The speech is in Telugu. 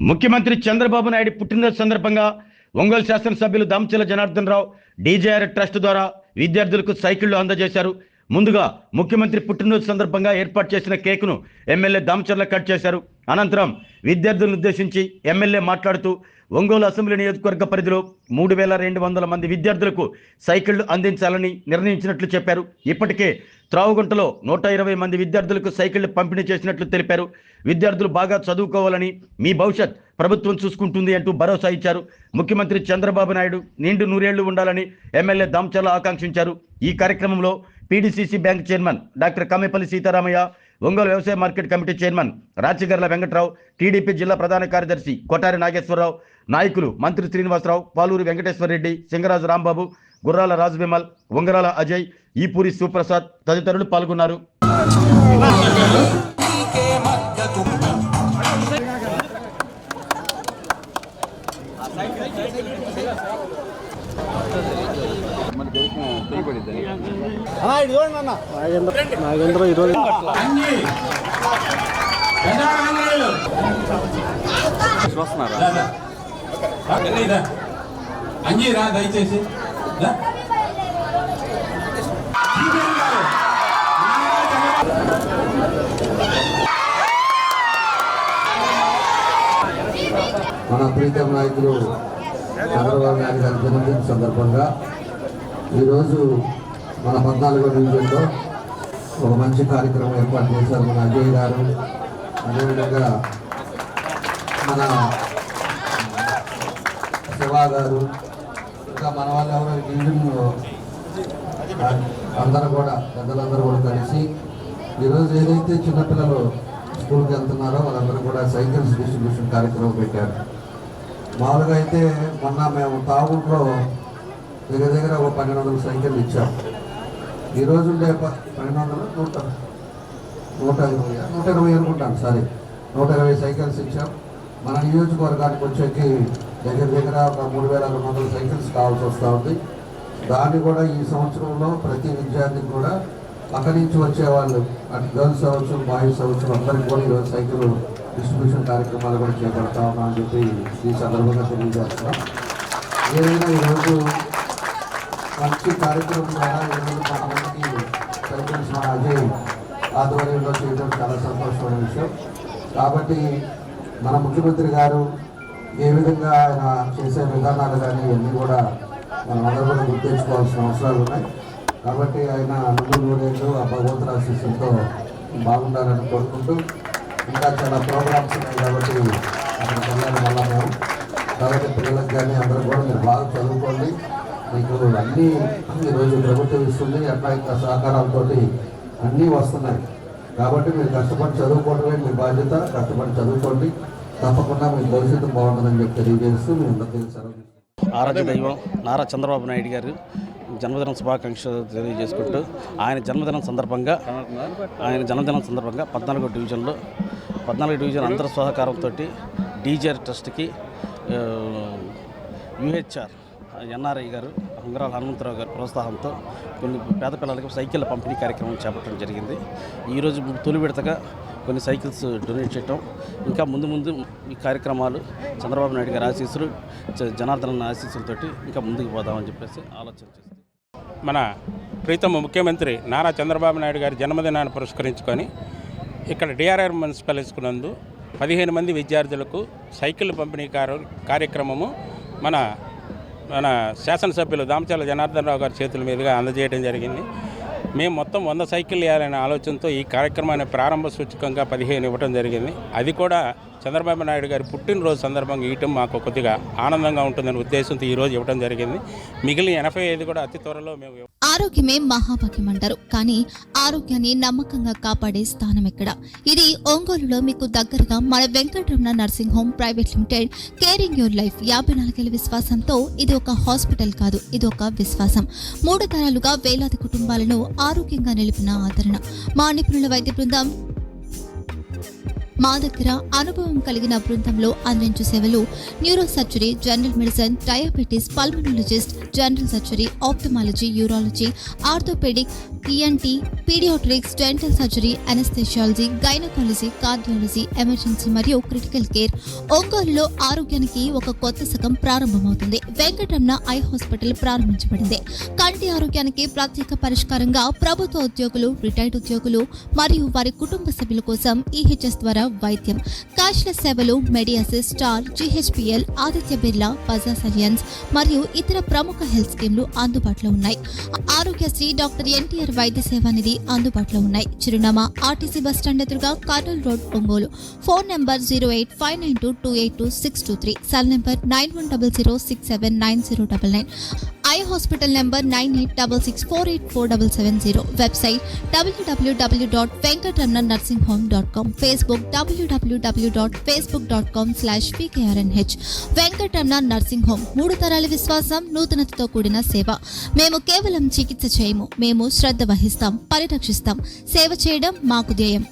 ముఖ్యమంత్రి చంద్రబాబు నాయుడు పుట్టినరోజు సందర్భంగా ఒంగోలు శాసనసభ్యులు దామచల జనార్దన్ రావు డీజేఆర్ ట్రస్ట్ ద్వారా విద్యార్థులకు సైకిళ్లు అందజేశారు. ముందుగా ముఖ్యమంత్రి పుట్టినరోజు సందర్భంగా ఏర్పాటు చేసిన కేకును ఎమ్మెల్యే దామచర్ల కట్ చేశారు. అనంతరం విద్యార్థులను ఉద్దేశించి ఎమ్మెల్యే మాట్లాడుతూ ఒంగోలు అసెంబ్లీ నియోజకవర్గ పరిధిలో 3200 మంది విద్యార్థులకు సైకిళ్లు అందించాలని నిర్ణయించినట్లు చెప్పారు. ఇప్పటికే త్రావుగుంటలో 120 మంది విద్యార్థులకు సైకిళ్లు పంపిణీ చేసినట్లు తెలిపారు. విద్యార్థులు బాగా చదువుకోవాలని, మీ భవిష్యత్ ప్రభుత్వం చూసుకుంటుంది అంటూ భరోసా ఇచ్చారు. ముఖ్యమంత్రి చంద్రబాబు నాయుడు నిండు నూరేళ్లు ఉండాలని ఎమ్మెల్యే దామచర్ల ఆకాంక్షించారు. ఈ కార్యక్రమంలో PDCC bank chairman doctor Kammepalli Sitaramaiah, Ongole వ్యవసాయ market committee chairman Rachigarla Venkatrao, TDP జిల్లా ప్రధాన కార్యదర్శి కొటారి నాగేశ్వరరావు, నాయకులు మంత్రి శ్రీనివాసరావు, పాలూరి వెంకటేశ్వరరెడ్డి, సింగరాజు రాంబాబు, గుర్రాల రాజు విమల్, ఉంగరాల అజయ్, ఈపూరి సుప్రసాద్ తదితరులు పాల్గొన్నారు. నాగేంద్ర ఈరోజు అంజీరా దయచేసి మన ప్రీతం నాయకులు చంద్రబాబు నాయుడు గారి జన్మదిన సందర్భంగా ఈరోజు మన 14వ డివిజన్లో ఒక మంచి కార్యక్రమం ఏర్పాటు చేశారు మన అజయ్ గారు. అదేవిధంగా మన శివా గారు, ఇంకా మన వాళ్ళు ఎవరో డివిజన్లో అందరూ కూడా పెద్దలందరూ కూడా కలిసి ఈరోజు ఏదైతే చిన్నపిల్లలు స్కూల్కి వెళ్తున్నారో వాళ్ళందరూ కూడా సైకిల్స్ డిస్ట్రిబ్యూషన్ కార్యక్రమం పెట్టారు. మామూలుగా అయితే మొన్న మేము తాగుంట్లో దగ్గర ఒక 1200 సైకిళ్ళు ఇచ్చాం. ఈరోజు 1200 120 అనుకుంటాను, సారీ 120 సైకిల్స్ ఇచ్చాం. మన నియోజకవర్గానికి వచ్చేకి దగ్గర ఒక 3200 సైకిల్స్ కావాల్సి వస్తూ ఉంది. దాన్ని కూడా ఈ సంవత్సరంలో ప్రతి విద్యార్థికి కూడా అక్కడి నుంచి వచ్చేవాళ్ళు, అటు గర్ల్స్ అవ్వచ్చు, బాయ్స్ అవ్వచ్చు, అందరికీ కూడా ఈరోజు సైకిల్ డిస్ట్రిబ్యూషన్ కార్యక్రమాలు కూడా చేపడతా ఉన్నామని చెప్పి ఈ సందర్భంగా తెలియజేస్తున్నాం. ఏదైనా ఈరోజు మంచి కార్యక్రమం ద్వారా ఈరోజు కొంతమందికి సైకిల్స్ మన అజయ్ ఆధ్వర్యంలో చేయడం చాలా సంతోషమైన విషయం. కాబట్టి మన ముఖ్యమంత్రి గారు ఏ విధంగా ఆయన చేసే విధానాలు కానీ ఇవన్నీ కూడా మనం అందరూ కూడా గుర్తించుకోవాల్సిన అవసరాలు ఉన్నాయి. కాబట్టి ఆయన ముందు నూరేళ్ళు ఆ భగవంతుల ఆశీస్సులతో బాగుండాలని కోరుకుంటూ, ఇంకా చాలా ప్రోగ్రామ్స్ ఉన్నాయి కాబట్టి అక్కడికి వెళ్ళాలి మళ్ళా మేము. కాబట్టి పిల్లలకు కానీ అందరూ కూడా మీరు బాగా చదువుకోండి. మీకు అన్నీ ఈరోజు ప్రభుత్వం ఇస్తుంది, అట్లా ఇంకా సహకారాలతో అన్నీ వస్తున్నాయి. కాబట్టి మీరు కష్టపడి చదువుకోవడమే మీ బాధ్యత. కష్టపడి చదువుకోండి, తప్పకుండా మీ భవిష్యత్తు బాగుంటుందని చెప్పి తెలియజేస్తూ మీ అందరికీ సెలవు. ఆరాధ్య దైవం నారా చంద్రబాబు నాయుడు గారు జన్మదినం శుభాకాంక్షలు తెలియజేసుకుంటూ ఆయన జన్మదినం సందర్భంగా 14వ డివిజన్ అందరి సహకారంతో డీజేఆర్ ట్రస్ట్కి యూహెచ్ఆర్ ఎన్ఆర్ఐ గారు ఉంగరాల హనుమంతరావు గారి ప్రోత్సాహంతో కొన్ని పేద పిల్లలకు సైకిళ్ళ పంపిణీ కార్యక్రమం చేపట్టడం జరిగింది. ఈరోజు తొలి విడతగా కొన్ని సైకిల్స్ డొనేట్ చేయటం, ఇంకా ముందు ఈ కార్యక్రమాలు చంద్రబాబు నాయుడు గారి ఆశీస్సులు, జనార్దన్ ఆశీస్సులతోటి ఇంకా ముందుకు పోదామని చెప్పేసి ఆలోచన చేస్తాం. మన ప్రీతమ ముఖ్యమంత్రి నారా చంద్రబాబు నాయుడు గారి జన్మదినాన్ని పురస్కరించుకొని ఇక్కడ డిఆర్ఆర్ మున్సిపల్ స్కూల్ నందు 15 మంది విద్యార్థులకు సైకిల్ పంపిణీ కార్యక్రమము మన శాసనసభ్యులు దామచల జనార్దన్ రావు గారి చేతుల మీదుగా అందజేయడం జరిగింది. మేము మొత్తం 100 సైకిళ్ళు ఇవ్వాలనే ఆలోచనతో ఈ కార్యక్రమాన్ని ప్రారంభ సూచకంగా 15 ఇవ్వడం జరిగింది. అది కూడా చంద్రబాబు నాయుడు గారి పుట్టినరోజు సందర్భంగా ఇవ్వటం మాకు కొద్దిగా ఆనందంగా ఉంటుందనే ఉద్దేశంతో ఈరోజు ఇవ్వడం జరిగింది. మిగిలిన 85 కూడా అతి త్వరలో మేము. ఆరోగ్యమే మహాభాగ్యం అంటారు, కానీ ఆరోగ్యాన్ని నమ్మకంగా కాపాడే స్థానం ఎక్కడ? ఇది ఒంగోలులో మీకు దగ్గరగా మన Venkataramana nursing home private limited. Caring your life 54 ఏళ్ల విశ్వాసంతో ఇది ఒక హాస్పిటల్ కాదు, ఇది ఒక విశ్వాసం. 3 తరాలుగా వేలాది కుటుంబాలను ఆరోగ్యంగా నిలిపిన ఆదరణ. మా నిపుణుల వైద్య బృందం మా దగ్గర అనుభవం కలిగిన బృందంలో అందించే సేవలు neuro surgery, general medicine, diabetes, pulmonologist, general surgery, ophthalmology, urology, orthopaedic, ENT, paediatrics, dental surgery, anaesthesiology, gynaecology, cardiology, emergency మరియు క్రిటికల్ కేర్. ఒంగోలులో ఆరోగ్యానికి ఒక కొత్త శకం ప్రారంభమవుతుంది. వెంకటరమణ ఐ హాస్పిటల్ ప్రారంభించబడింది. కంటి ఆరోగ్యానికి ప్రత్యేక పరిష్కారంగా ప్రభుత్వ ఉద్యోగులు, రిటైర్డ్ ఉద్యోగులు మరియు వారి కుటుంబ సభ్యుల కోసం ఈహెచ్ఎస్ ద్వారా వైద్యం, క్యాష్లెస్ సేవలు, మెడియాసిస్, స్టార్, జీహెచ్పిఎల్, ఆదిత్య బిర్లా, బజాజ్ అలియన్స్ మరియు ఇతర ప్రముఖ హెల్త్ స్కీమ్లు అందుబాటులో ఉన్నాయి. ఆరోగ్యశ్రీ, డాక్టర్ ఎన్టీఆర్ వైద్య సేవా నిధి అందుబాటులో ఉన్నాయి. చిరునామా ఆర్టీసీ బస్టాండ్ ఎదురుగా, Kurnool road, Ongole. Phone number 08592282623, cell number 9100679099, eye hospital number 9866484770, website www.venkatramannursing.com, Facebook www.facebook.com/pkrnh. Venkataramana nursing home, 3 తరాల విశ్వాసం, నూతనతతో కూడిన సేవ. మేము కేవలం చికిత్స చేయము, మేము శ్రద్ధ వహిస్తాం, పరిరక్షిస్తాం. సేవ చేయడం మాకు ధ్యేయం.